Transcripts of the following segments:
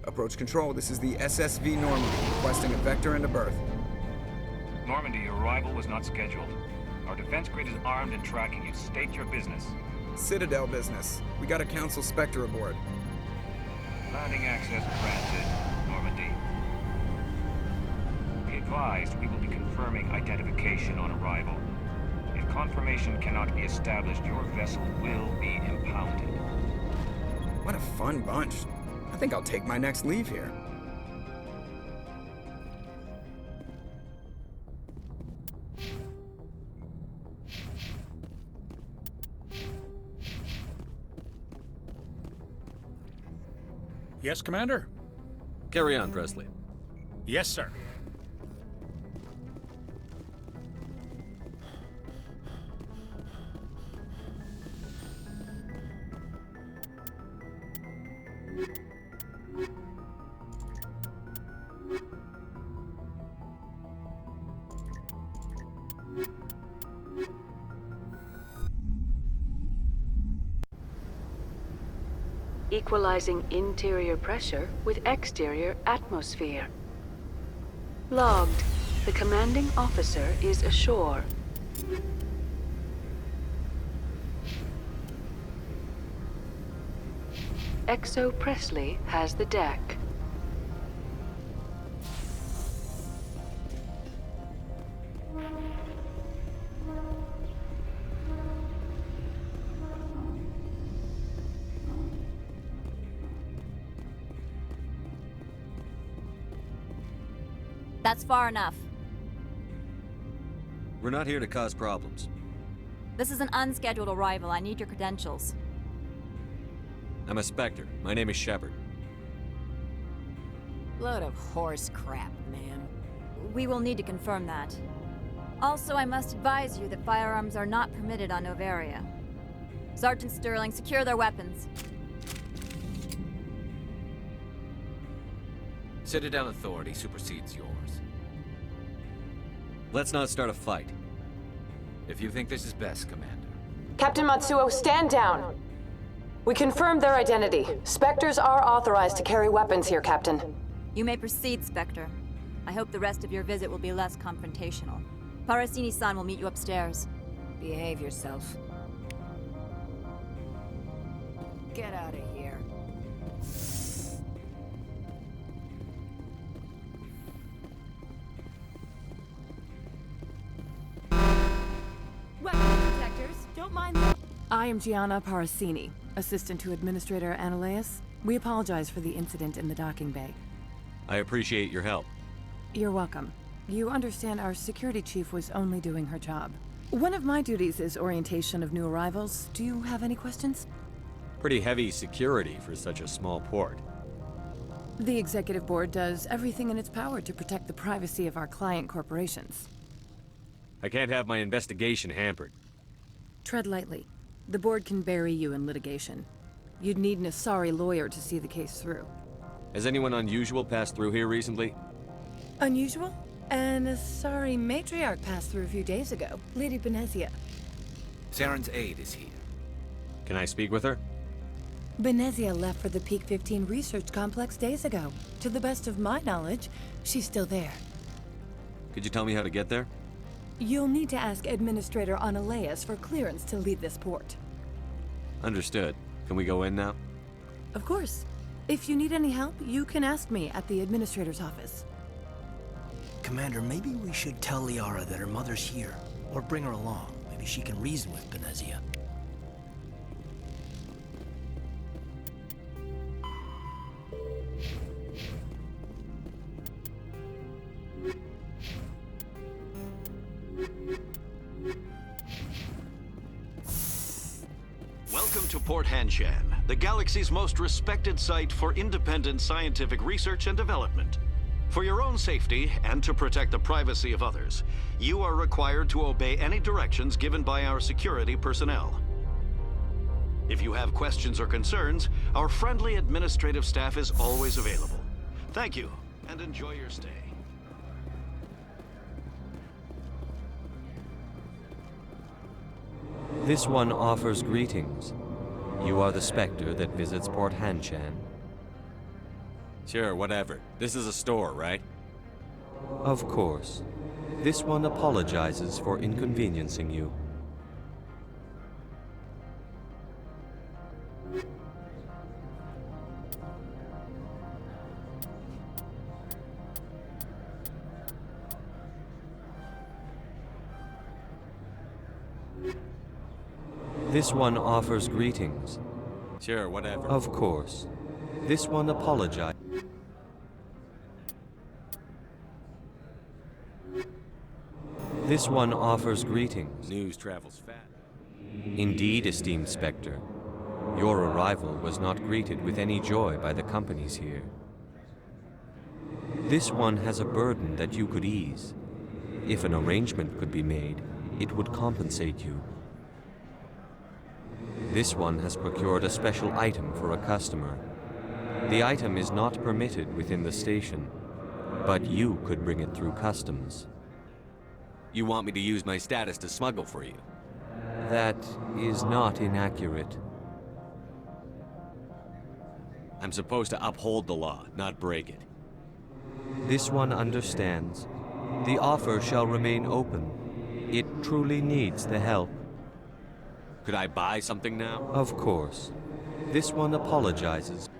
Approach control, this is the SSV Normandy, requesting a vector and a berth. Normandy, your arrival was not scheduled. Our defense grid is armed and tracking you. State your business. Citadel business. We got a Council Spectre aboard. Landing access granted, Normandy. Be advised, we will be confirming identification on arrival. If confirmation cannot be established, your vessel will be impounded. What a fun bunch. I think I'll take my next leave here. Yes, Commander? Carry on, Presley. Yes, sir. Equalizing interior pressure with exterior atmosphere. Logged. The commanding officer is ashore. Exo Presley has the deck. That's far enough. We're not here to cause problems. This is an unscheduled arrival. I need your credentials. I'm a Spectre. My name is Shepard. Load of horse crap, man. We will need to confirm that. Also, I must advise you that firearms are not permitted on Noveria. Sergeant Sterling, secure their weapons. Citadel authority supersedes yours. Let's not start a fight. If you think this is best, Commander. Captain Matsuo, stand down. We confirmed their identity. Spectres are authorized to carry weapons here, Captain. You may proceed, Spectre. I hope the rest of your visit will be less confrontational. Parasini-san will meet you upstairs. Behave yourself. Get out of here. Weapon protectors, don't mind them. I am Gianna Parasini, assistant to Administrator Ananias. We apologize for the incident in the docking bay. I appreciate your help. You're welcome. You understand our security chief was only doing her job. One of my duties is orientation of new arrivals. Do you have any questions? Pretty heavy security for such a small port. The executive board does everything in its power to protect the privacy of our client corporations. I can't have my investigation hampered. Tread lightly. The board can bury you in litigation. You'd need an Asari lawyer to see the case through. Has anyone unusual passed through here recently? Unusual? An Asari matriarch passed through a few days ago. Lady Benezia. Saren's aide is here. Can I speak with her? Benezia left for the Peak 15 research complex days ago. To the best of my knowledge, she's still there. Could you tell me how to get there? You'll need to ask Administrator Ananias for clearance to leave this port. Understood. Can we go in now? Of course. If you need any help, you can ask me at the Administrator's office. Commander, maybe we should tell Liara that her mother's here. Or bring her along. Maybe she can reason with Benezia. Welcome to Port Hanshan, the galaxy's most respected site for independent scientific research and development. For your own safety and to protect the privacy of others, you are required to obey any directions given by our security personnel. If you have questions or concerns, our friendly administrative staff is always available. Thank you, and enjoy your stay. This one offers greetings. You are the Spectre that visits Port Hanshan. Sure, whatever. This is a store, right? Of course. This one apologizes for inconveniencing you. This one offers greetings. Sure, whatever. Of course. This one apologizes. This one offers greetings. News travels fast. Indeed, esteemed Spectre. Your arrival was not greeted with any joy by the companies here. This one has a burden that you could ease. If an arrangement could be made, it would compensate you. This one has procured a special item for a customer. The item is not permitted within the station, but you could bring it through customs. You want me to use my status to smuggle for you? That is not inaccurate. I'm supposed to uphold the law, not break it. This one understands. The offer shall remain open. It truly needs the help. Could I buy something now? Of course. This one apologizes.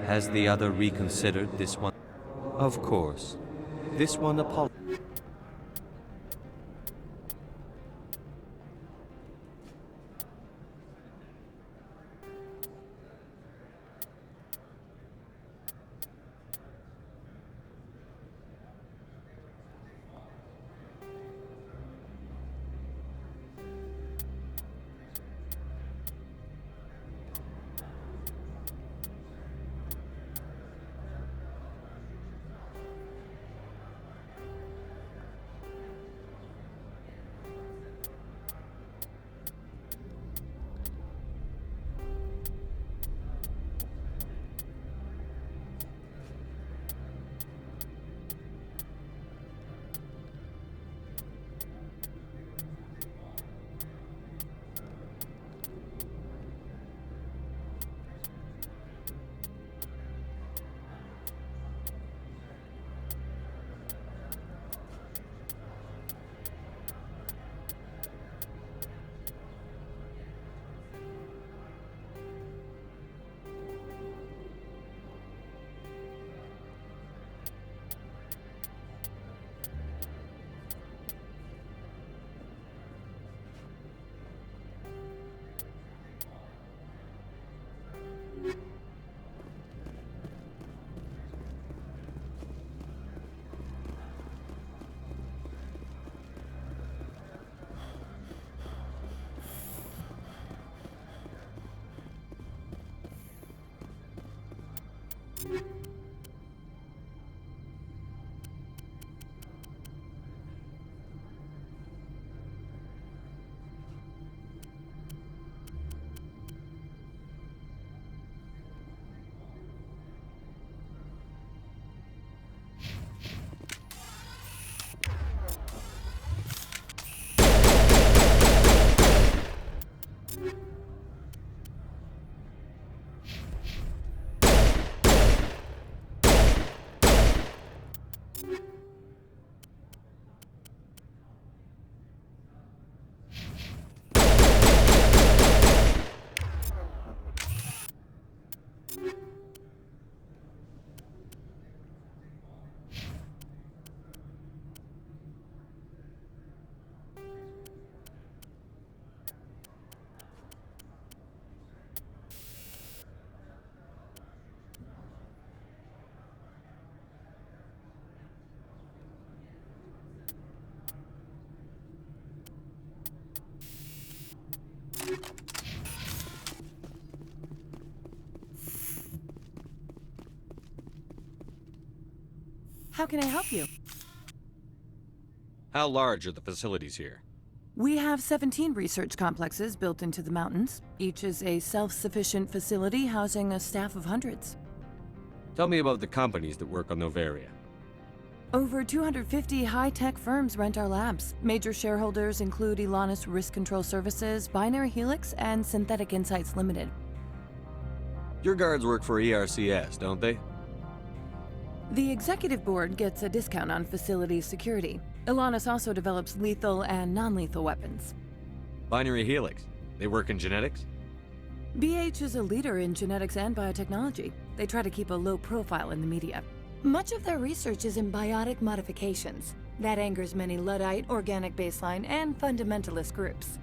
Has the other reconsidered this one? Of course. This one apologizes. How can I help you? How large are the facilities here? We have 17 research complexes built into the mountains. Each is a self-sufficient facility housing a staff of hundreds. Tell me about the companies that work on Noveria. Over 250 high-tech firms rent our labs. Major shareholders include Elanus Risk Control Services, Binary Helix, and Synthetic Insights Limited. Your guards work for ERCS, don't they? The executive board gets a discount on facility security. Elanus also develops lethal and non-lethal weapons. Binary Helix. They work in genetics? BH is a leader in genetics and biotechnology. They try to keep a low profile in the media. Much of their research is in biotic modifications. That angers many Luddite, organic baseline, and fundamentalist groups.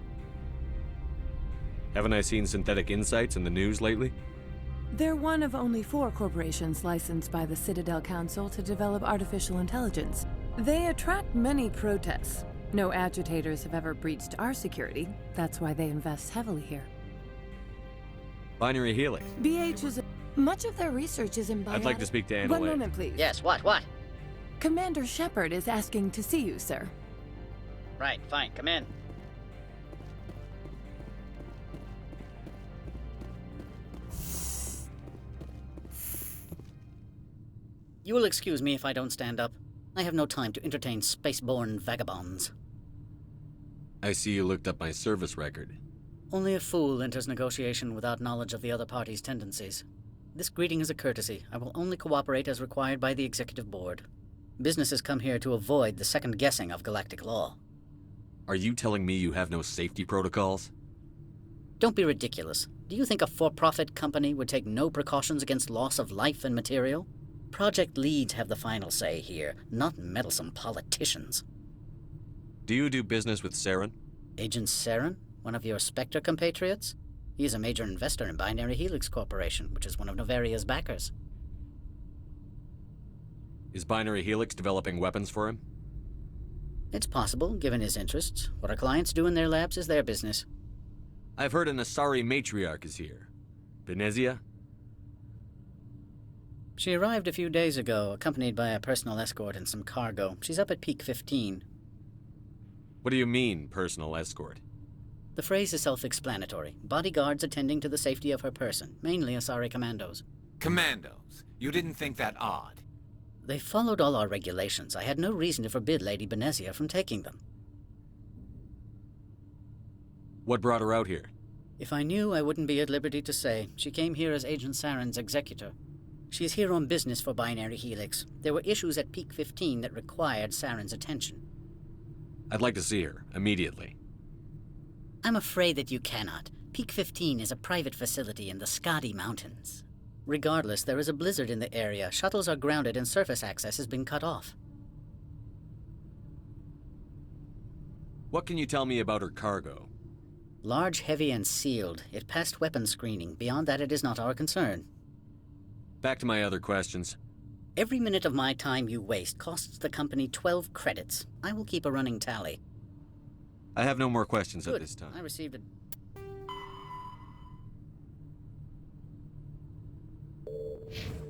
Haven't I seen Synthetic Insights in the news lately? They're one of only 4 corporations licensed by the Citadel Council to develop artificial intelligence. They attract many protests. No agitators have ever breached our security. That's why they invest heavily here. Binary Helix. BH is much of their research is in biotic... I'd like to speak to Annalise. One moment, please. Yes, what? Commander Shepard is asking to see you, sir. Right, fine, come in. You will excuse me if I don't stand up. I have no time to entertain spaceborne vagabonds. I see you looked up my service record. Only a fool enters negotiation without knowledge of the other party's tendencies. This greeting is a courtesy. I will only cooperate as required by the Executive Board. Businesses come here to avoid the second guessing of galactic law. Are you telling me you have no safety protocols? Don't be ridiculous. Do you think a for-profit company would take no precautions against loss of life and material? Project leads have the final say here, not meddlesome politicians. Do you do business with Saren? Agent Saren? One of your Spectre compatriots? He is a major investor in Binary Helix Corporation, which is one of Noveria's backers. Is Binary Helix developing weapons for him? It's possible, given his interests. What our clients do in their labs is their business. I've heard an Asari matriarch is here. Benezia? She arrived a few days ago, accompanied by a personal escort and some cargo. She's up at Peak 15. What do you mean, personal escort? The phrase is self-explanatory. Bodyguards attending to the safety of her person, mainly Asari commandos. Commandos? You didn't think that odd? They followed all our regulations. I had no reason to forbid Lady Benezia from taking them. What brought her out here? If I knew, I wouldn't be at liberty to say. She came here as Agent Saren's executor. She's here on business for Binary Helix. There were issues at Peak 15 that required Saren's attention. I'd like to see her, immediately. I'm afraid that you cannot. Peak 15 is a private facility in the Skadi Mountains. Regardless, there is a blizzard in the area. Shuttles are grounded and surface access has been cut off. What can you tell me about her cargo? Large, heavy, and sealed. It passed weapons screening. Beyond that, it is not our concern. Back to my other questions. Every minute of my time you waste costs the company 12 credits. I will keep a running tally. I have no more questions Good. at this time. I received a...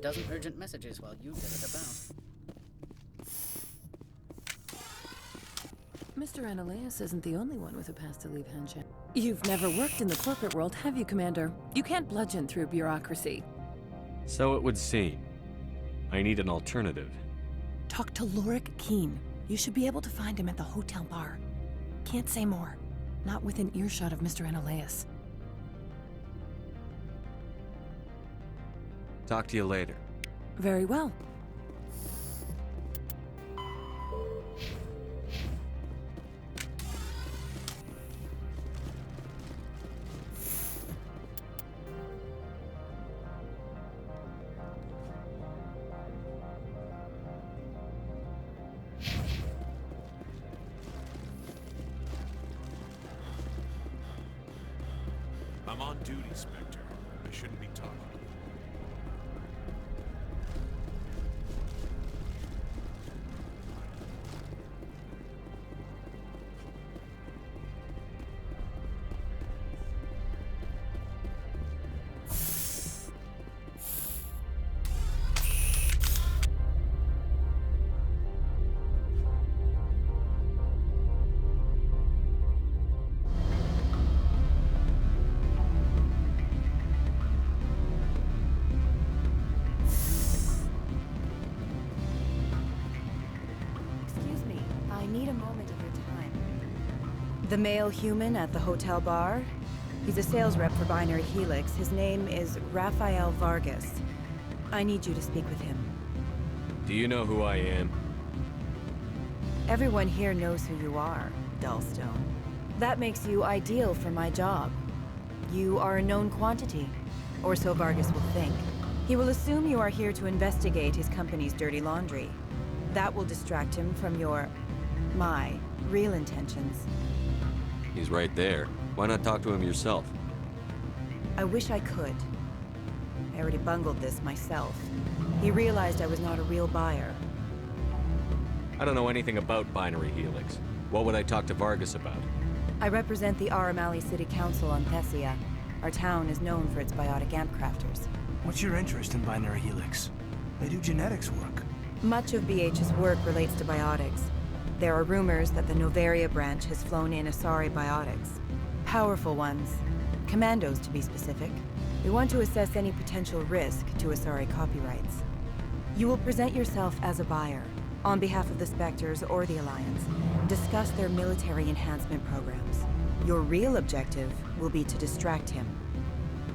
dozen urgent messages while you did it about. Mr. Ananias isn't the only one with a pass to leave Hanshan. You've never worked in the corporate world, have you, Commander? You can't bludgeon through bureaucracy. So it would seem. I need an alternative. Talk to Lorik Keen. You should be able to find him at the hotel bar. Can't say more. Not within earshot of Mr. Ananias. Talk to you later. Very well. I'm on duty, Spectre. I shouldn't be talking. The male human at the hotel bar? He's a sales rep for Binary Helix. His name is Rafael Vargas. I need you to speak with him. Do you know who I am? Everyone here knows who you are, Dullstone. That makes you ideal for my job. You are a known quantity, or so Vargas will think. He will assume you are here to investigate his company's dirty laundry. That will distract him from my real intentions. He's right there. Why not talk to him yourself? I wish I could. I already bungled this myself. He realized I was not a real buyer. I don't know anything about Binary Helix. What would I talk to Vargas about? I represent the Aramali City Council on Thessia. Our town is known for its biotic amp crafters. What's your interest in Binary Helix? They do genetics work. Much of BH's work relates to biotics. There are rumors that the Noveria branch has flown in Asari biotics. Powerful ones. Commandos, to be specific. We want to assess any potential risk to Asari copyrights. You will present yourself as a buyer, on behalf of the Spectres or the Alliance. Discuss their military enhancement programs. Your real objective will be to distract him.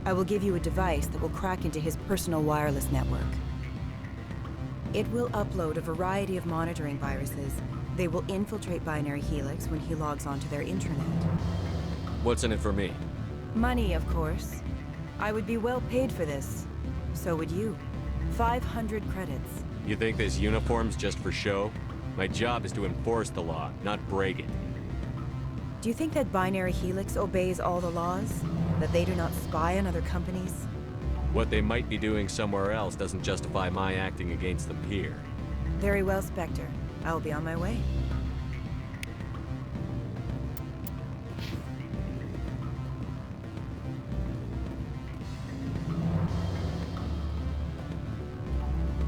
I will give you a device that will crack into his personal wireless network. It will upload a variety of monitoring viruses. They will infiltrate Binary Helix when he logs onto their intranet. What's in it for me? Money, of course. I would be well paid for this. So would you. 500 credits. You think this uniform's just for show? My job is to enforce the law, not break it. Do you think that Binary Helix obeys all the laws? That they do not spy on other companies? What they might be doing somewhere else doesn't justify my acting against them here. Very well, Spectre. I will be on my way.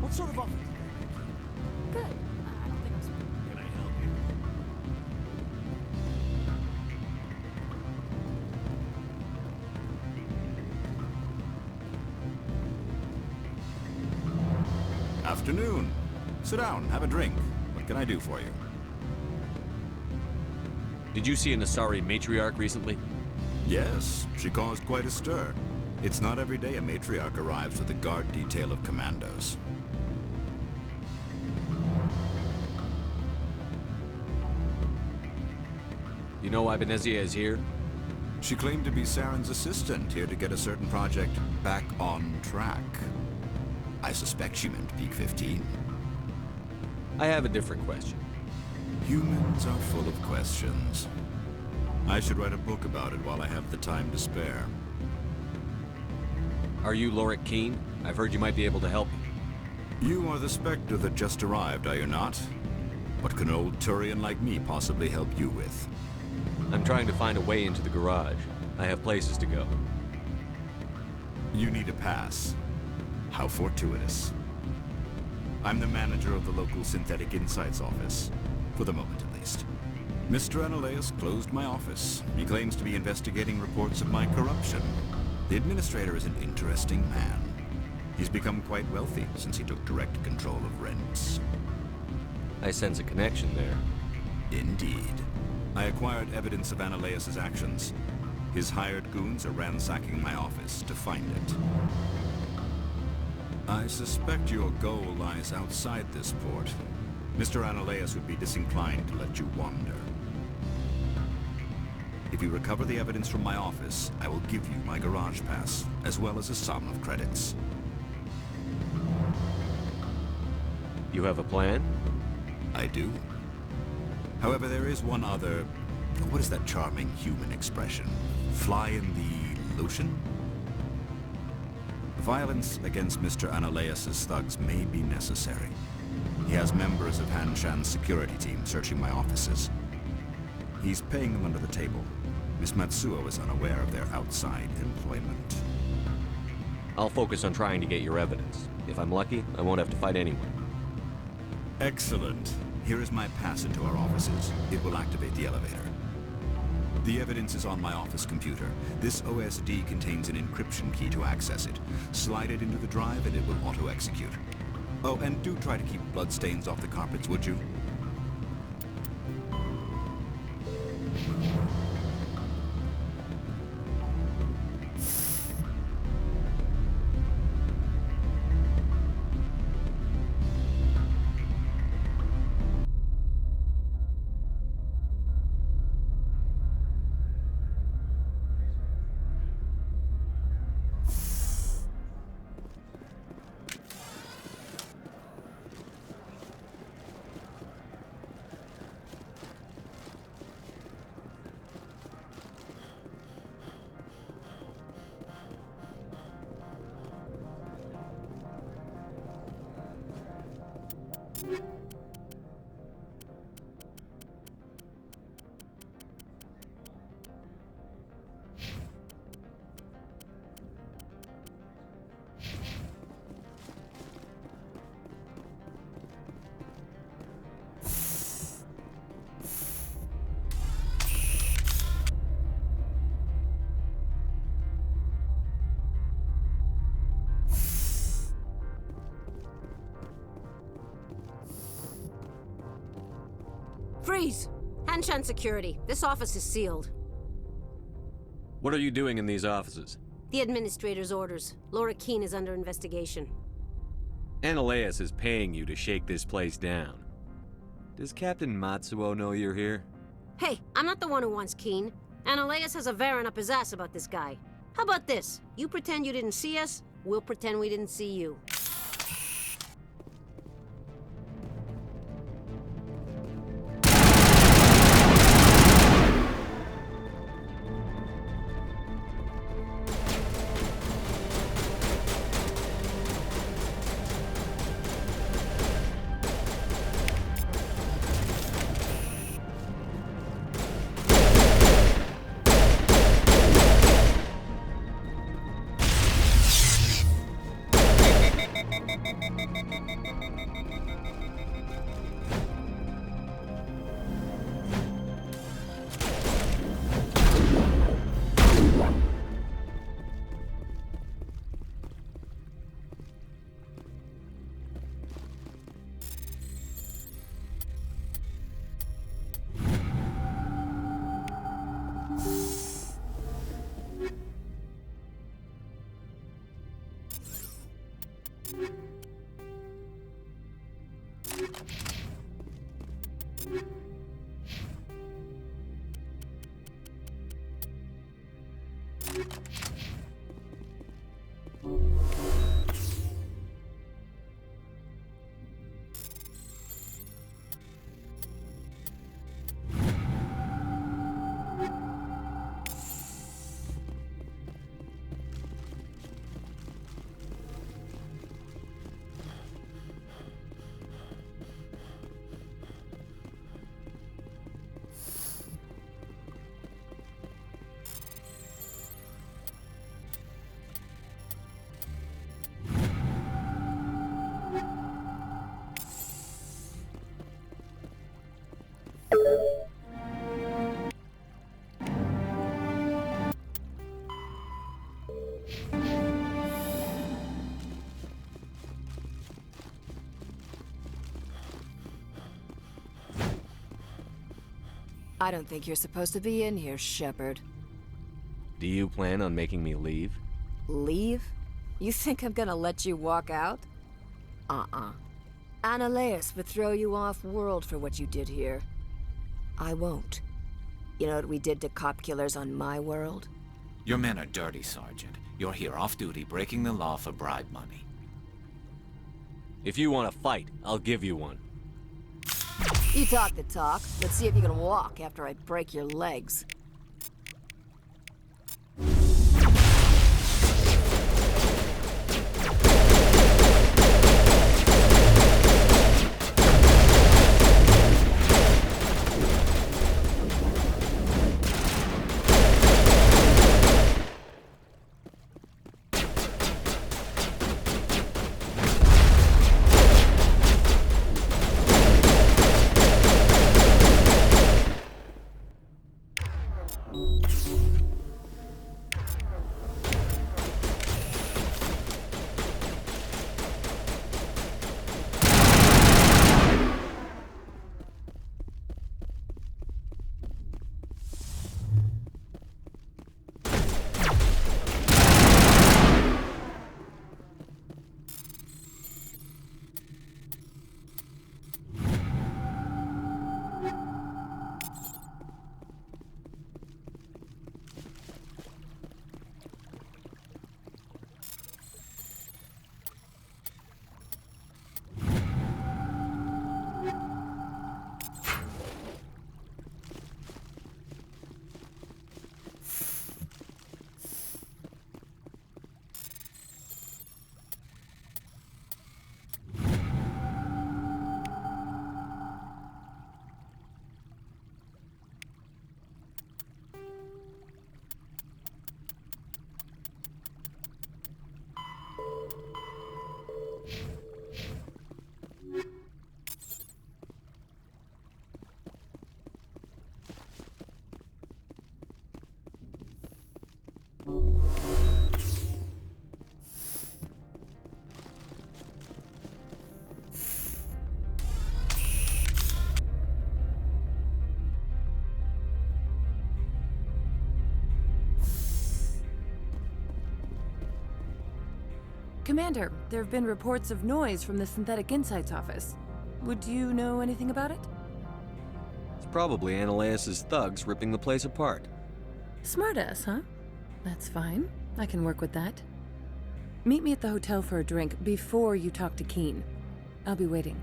What sort of offer? Good. I don't think I'm... Can I help you? Afternoon. Sit down, have a drink. What can I do for you? Did you see an Asari matriarch recently? Yes, she caused quite a stir. It's not every day a matriarch arrives with a guard detail of commandos. You know why Benezia is here? She claimed to be Saren's assistant, here to get a certain project back on track. I suspect she meant Peak 15. I have a different question. Humans are full of questions. I should write a book about it while I have the time to spare. Are you Lorik Keen? I've heard you might be able to help me. You are the Spectre that just arrived, are you not? What can an old Turian like me possibly help you with? I'm trying to find a way into the garage. I have places to go. You need a pass. How fortuitous. I'm the manager of the local Synthetic Insights office. For the moment, at least. Mr. Analeus closed my office. He claims to be investigating reports of my corruption. The administrator is an interesting man. He's become quite wealthy since he took direct control of rents. I sense a connection there. Indeed. I acquired evidence of Analeus' actions. His hired goons are ransacking my office to find it. I suspect your goal lies outside this port. Mr. Analeus would be disinclined to let you wander. If you recover the evidence from my office, I will give you my garage pass, as well as a sum of credits. You have a plan? I do. However, there is one other... What is that charming human expression? Fly in the lotion? Violence against Mr. Analeus' thugs may be necessary. He has members of Hanshan's security team searching my offices. He's paying them under the table. Miss Matsuo is unaware of their outside employment. I'll focus on trying to get your evidence. If I'm lucky, I won't have to fight anyone. Excellent. Here is my pass into our offices. It will activate the elevator. The evidence is on my office computer. This OSD contains an encryption key to access it. Slide it into the drive and it will auto-execute. Oh, and do try to keep bloodstains off the carpets, would you? Freeze! Hanshan security. This office is sealed. What are you doing in these offices? The administrator's orders. Laura Keene is under investigation. Ananias is paying you to shake this place down. Does Captain Matsuo know you're here? Hey, I'm not the one who wants Keene. Ananias has a Varen up his ass about this guy. How about this? You pretend you didn't see us, we'll pretend we didn't see you. I don't think you're supposed to be in here, Shepard. Do you plan on making me leave? Leave? You think I'm gonna let you walk out? Ananias would throw you off-world for what you did here. I won't. You know what we did to cop killers on my world? Your men are dirty, Sergeant. You're here off-duty, breaking the law for bribe money. If you want to fight, I'll give you one. You talk the talk. Let's see if you can walk after I break your legs. Commander, there have been reports of noise from the Synthetic Insights office. Would you know anything about it? It's probably Ananias' thugs ripping the place apart. Smartass, huh? That's fine. I can work with that. Meet me at the hotel for a drink before you talk to Keen. I'll be waiting.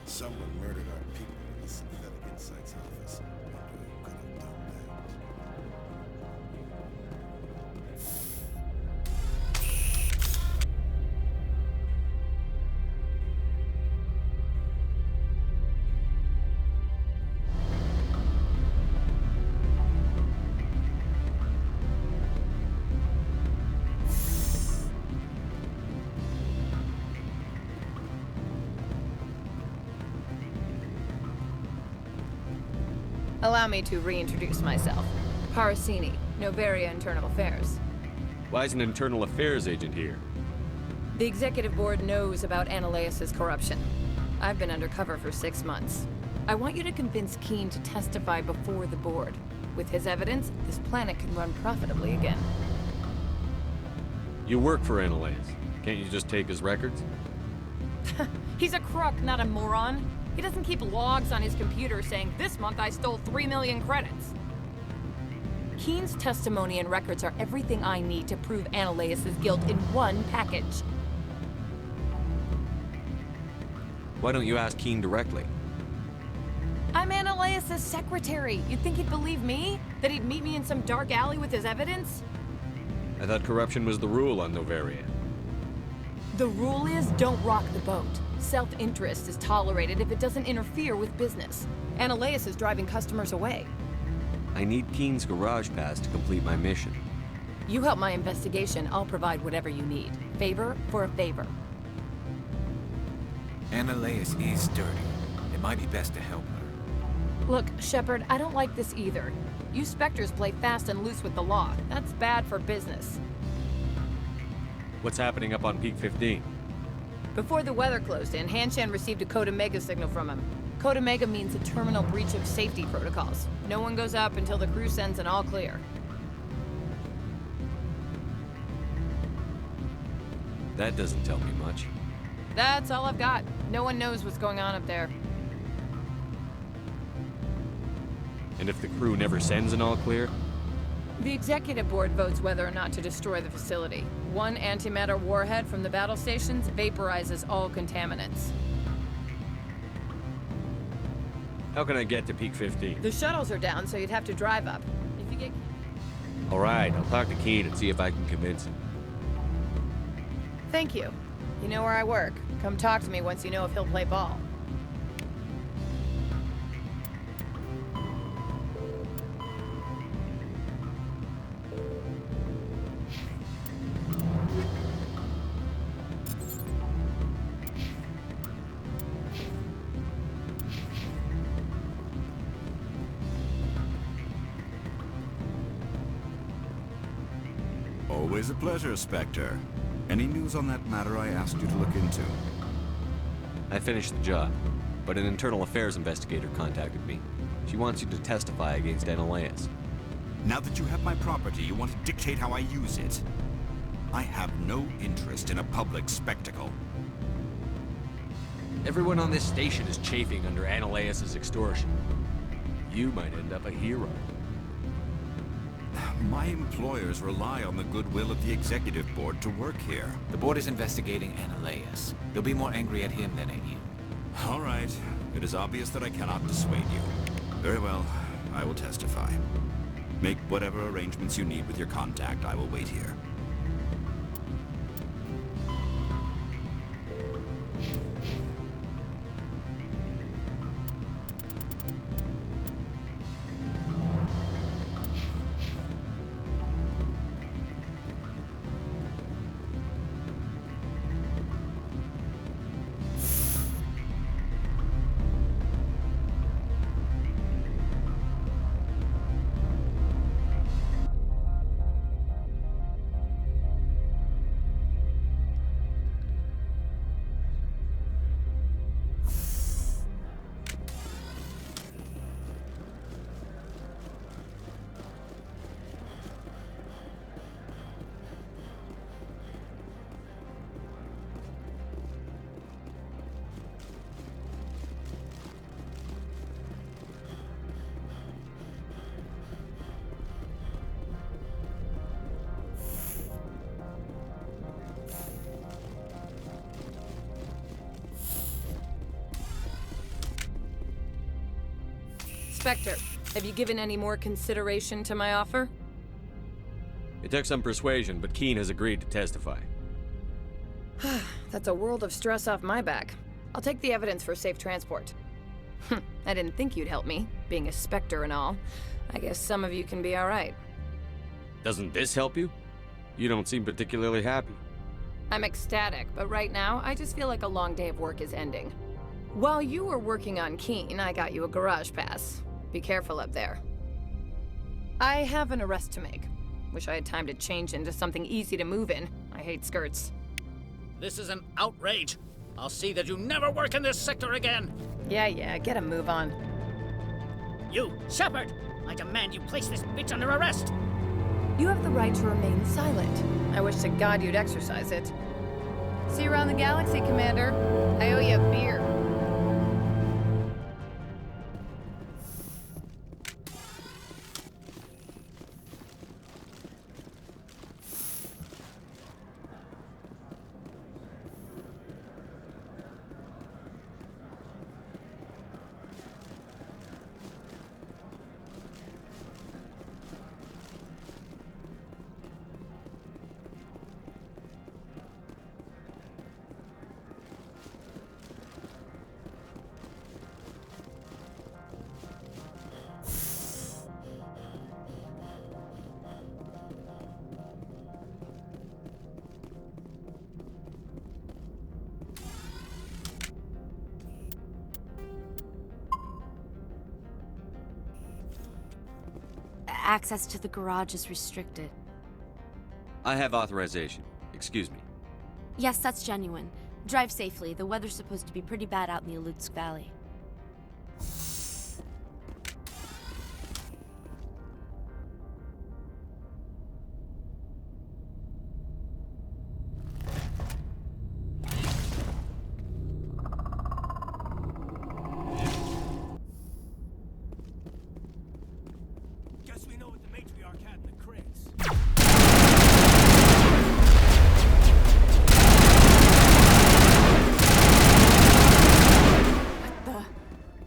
Someone murdered our people in the Synthetic Insights office. Wonder who could have done Allow me to reintroduce myself. Parasini, Noveria Internal Affairs. Why is an internal affairs agent here? The executive board knows about Ananias' corruption. I've been undercover for 6 months. I want you to convince Keen to testify before the board. With his evidence, this planet can run profitably again. You work for Ananias. Can't you just take his records? He's a crook, not a moron. He doesn't keep logs on his computer saying, "This month I stole 3 million credits." Keen's testimony and records are everything I need to prove Ananias' guilt in one package. Why don't you ask Keen directly? I'm Ananias' secretary. You'd think he'd believe me? That he'd meet me in some dark alley with his evidence? I thought corruption was the rule on Noveria. The rule is don't rock the boat. Self-interest is tolerated if it doesn't interfere with business. Ananias is driving customers away. I need Keen's garage pass to complete my mission. You help my investigation, I'll provide whatever you need. Favor for a favor. Ananias is dirty. It might be best to help her. Look, Shepard, I don't like this either. You Spectres play fast and loose with the law. That's bad for business. What's happening up on Peak 15? Before the weather closed in, Hanshan received a Code Omega signal from him. Code Omega means a terminal breach of safety protocols. No one goes up until the crew sends an all clear. That doesn't tell me much. That's all I've got. No one knows what's going on up there. And if the crew never sends an all clear? The executive board votes whether or not to destroy the facility. One antimatter warhead from the battle stations vaporizes all contaminants. How can I get to Peak 15? The shuttles are down, so you'd have to drive up. If you get... All right, I'll talk to Keen and see if I can convince him. Thank you. You know where I work. Come talk to me once you know if he'll play ball. Always a pleasure, Spectre. Any news on that matter I asked you to look into? I finished the job, but an internal affairs investigator contacted me. She wants you to testify against Ananias. Now that you have my property, you want to dictate how I use it. I have no interest in a public spectacle. Everyone on this station is chafing under Ananias' extortion. You might end up a hero. My employers rely on the goodwill of the executive board to work here. The board is investigating Ananias. They'll be more angry at him than at you. All right. It is obvious that I cannot dissuade you. Very well. I will testify. Make whatever arrangements you need with your contact. I will wait here. Spectre, have you given any more consideration to my offer? It took some persuasion, but Keen has agreed to testify. That's a world of stress off my back. I'll take the evidence for safe transport. I didn't think you'd help me, being a Spectre and all. I guess some of you can be alright. Doesn't this help you? You don't seem particularly happy. I'm ecstatic, but right now, I just feel like a long day of work is ending. While you were working on Keen, I got you a garage pass. Be careful up there. I have an arrest to make. Wish I had time to change into something easy to move in. I hate skirts. This is an outrage. I'll see that you never work in this sector again. Yeah, get a move on. You, Shepard! I demand you place this bitch under arrest! You have the right to remain silent. I wish to God you'd exercise it. See you around the galaxy, Commander. I owe you a beer. Access to the garage is restricted. I have authorization. Excuse me. Yes, that's genuine. Drive safely. The weather's supposed to be pretty bad out in the Alutsk Valley.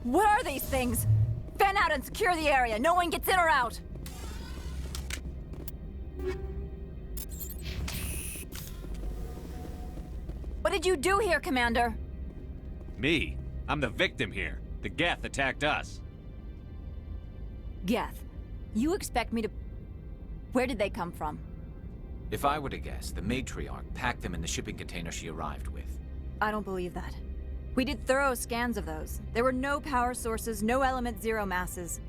What are these things? Fan out and secure the area. No one gets in or out. What did you do here, Commander? Me? I'm the victim here. The Geth attacked us. Geth, you expect me to... Where did they come from? If I were to guess, the matriarch packed them in the shipping container she arrived with. I don't believe that. We did thorough scans of those. There were no power sources, no element zero masses.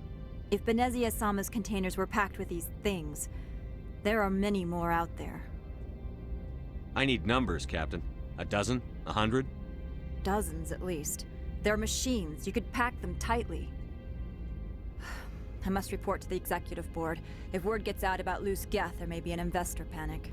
If Benezia-sama's containers were packed with these things, there are many more out there. I need numbers, Captain. A dozen? 100? Dozens, at least. They're machines. You could pack them tightly. I must report to the executive board. If word gets out about loose Geth, there may be an investor panic.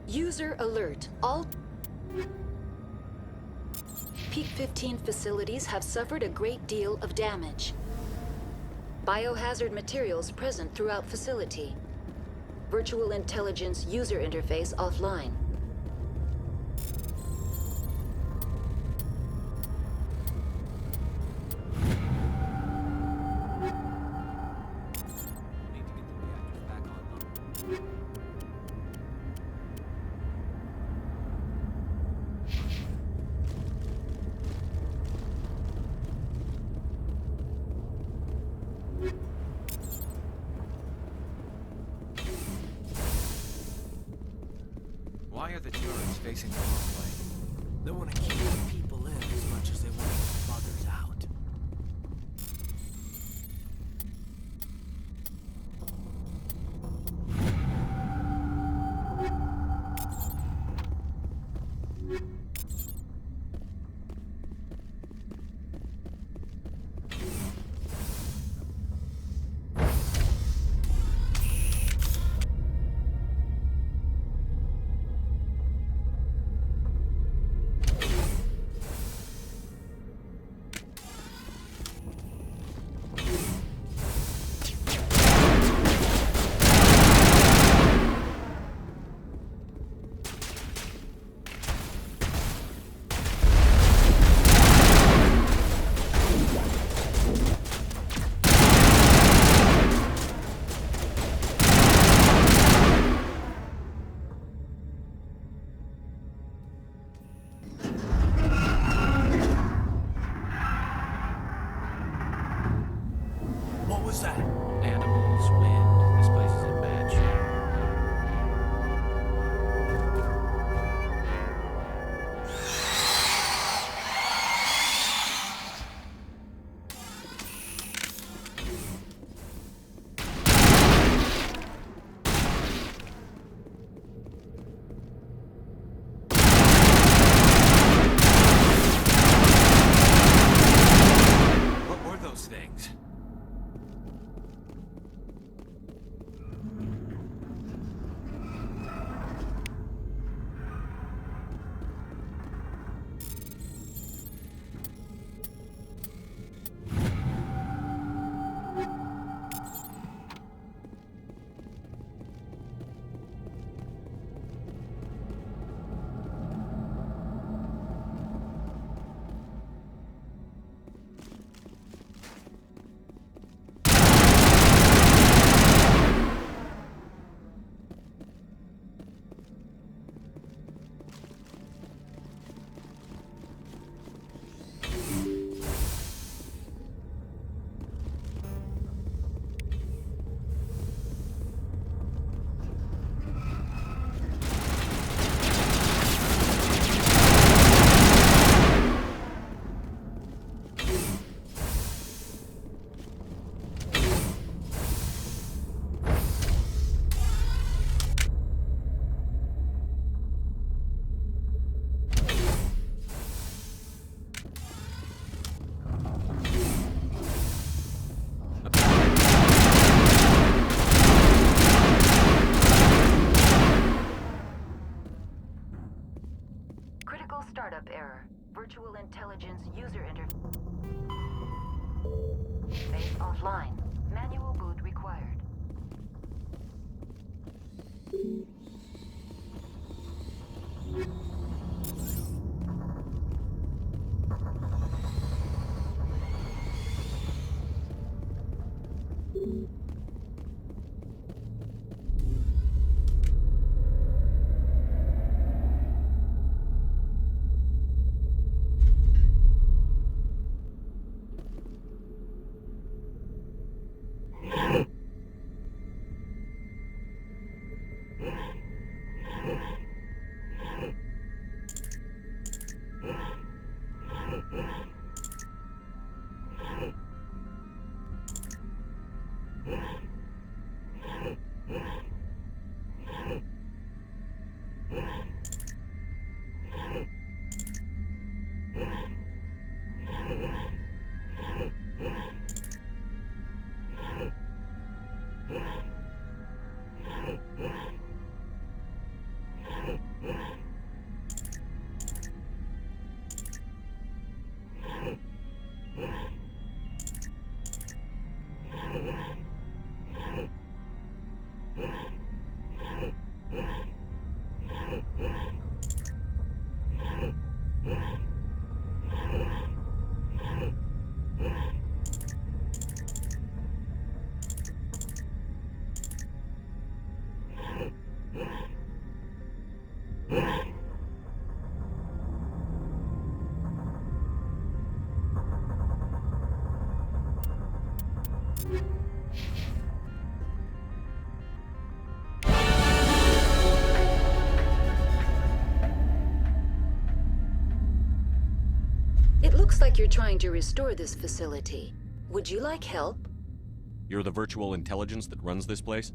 User alert. All Peak 15 facilities have suffered a great deal of damage. Biohazard materials present throughout facility. Virtual intelligence user interface offline. Why are the turrets facing the wrong way? They want to keep the people in as much as they want to keep others out. What was that? Animals, wind. This place is in bad shape. What were those things? Critical startup error. Virtual intelligence user interface offline. Manual boot required. Looks like you're trying to restore this facility. Would you like help? You're the virtual intelligence that runs this place?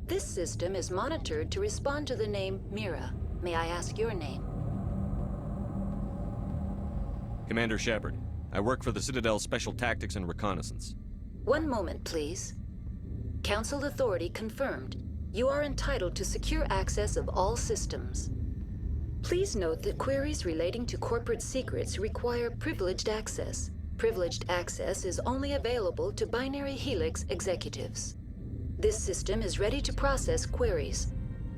This system is monitored to respond to the name Mira. May I ask your name? Commander Shepard. I work for the Citadel's Special Tactics and Reconnaissance. One moment, please. Council authority confirmed. You are entitled to secure access of all systems. Please note that queries relating to corporate secrets require privileged access. Privileged access is only available to Binary Helix executives. This system is ready to process queries.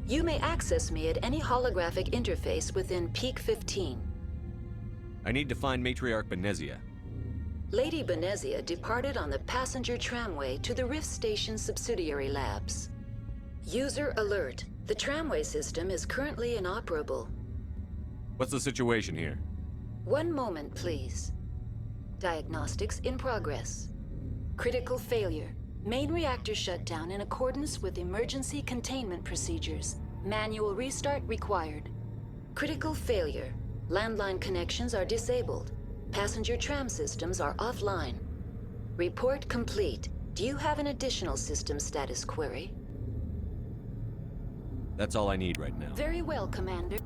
You may access me at any holographic interface within Peak 15. I need to find Matriarch Benezia. Lady Benezia departed on the passenger tramway to the Rift Station subsidiary labs. User alert. The tramway system is currently inoperable. What's the situation here? One moment, please. Diagnostics in progress. Critical failure. Main reactor shut down in accordance with emergency containment procedures. Manual restart required. Critical failure. Landline connections are disabled. Passenger tram systems are offline. Report complete. Do you have an additional system status query? That's all I need right now. Very well, Commander.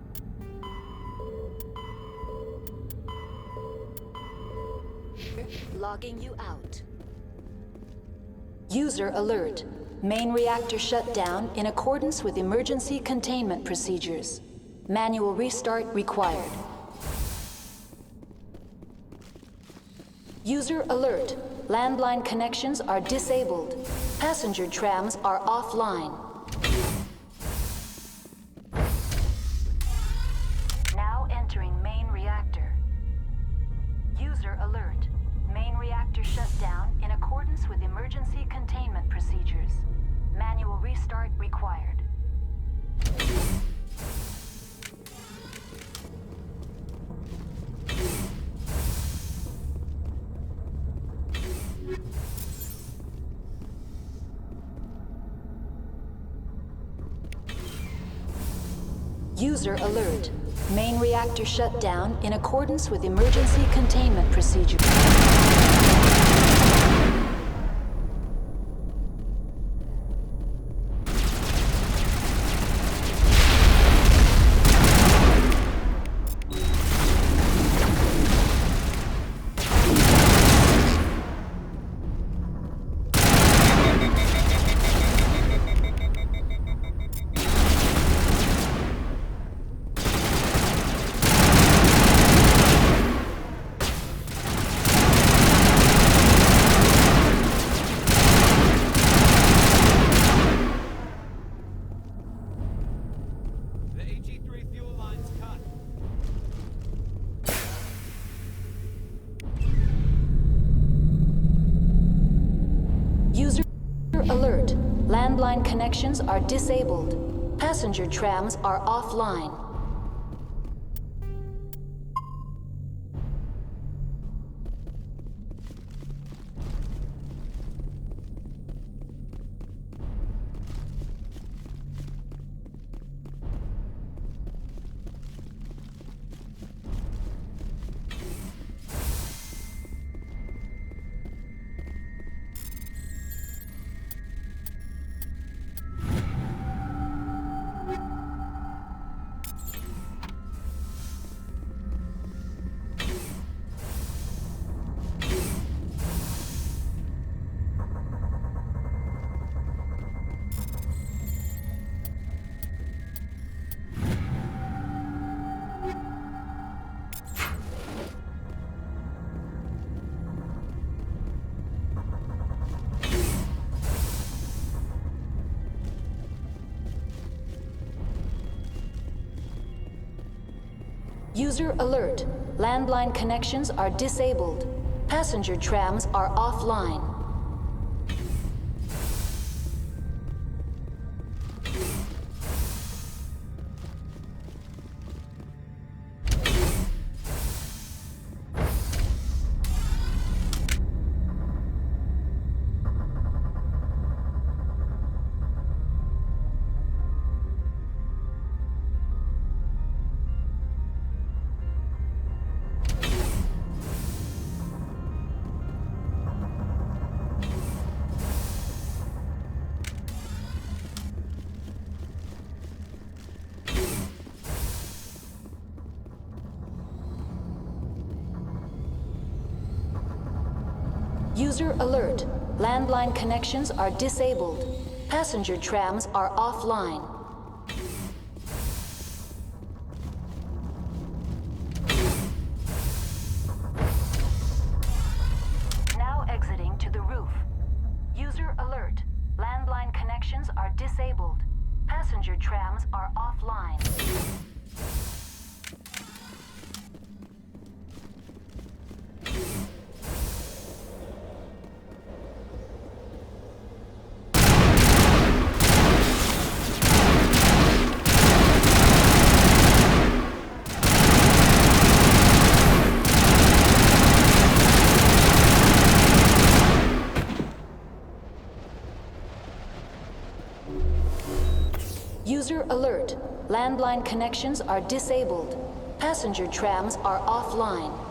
Logging you out. User alert. Main reactor shut down in accordance with emergency containment procedures. Manual restart required. User alert. Landline connections are disabled. Passenger trams are offline. Now entering main reactor. User alert. Main reactor shut down in accordance with emergency containment procedures. Manual restart required. User alert. Main reactor shut down in accordance with emergency containment procedures. Alert. Landline connections are disabled. Passenger trams are offline. User alert. Landline connections are disabled. Passenger trams are offline. User alert. Landline connections are disabled. Passenger trams are offline. Now exiting to the roof. User alert. Landline connections are disabled. Passenger trams are offline. User alert. Landline connections are disabled. Passenger trams are offline.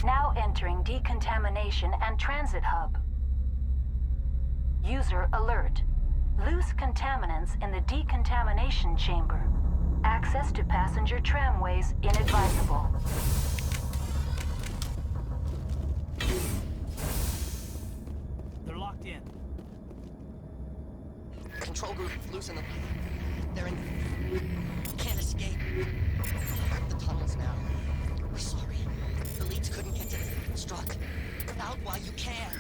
Now entering decontamination and transit hub. User alert. Loose contaminants in the decontamination chamber. Access to passenger tramways inadvisable. They're locked in. Control group, loosen them. They're in. Can't escape. The tunnels now. We're sorry. The leads couldn't get to the struck. Out while you can.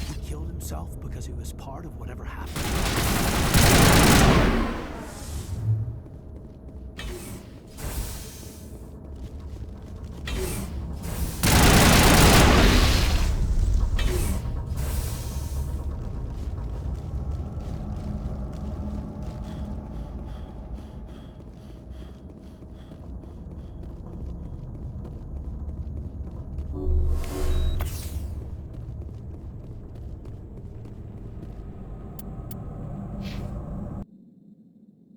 He killed himself because he was part of whatever happened.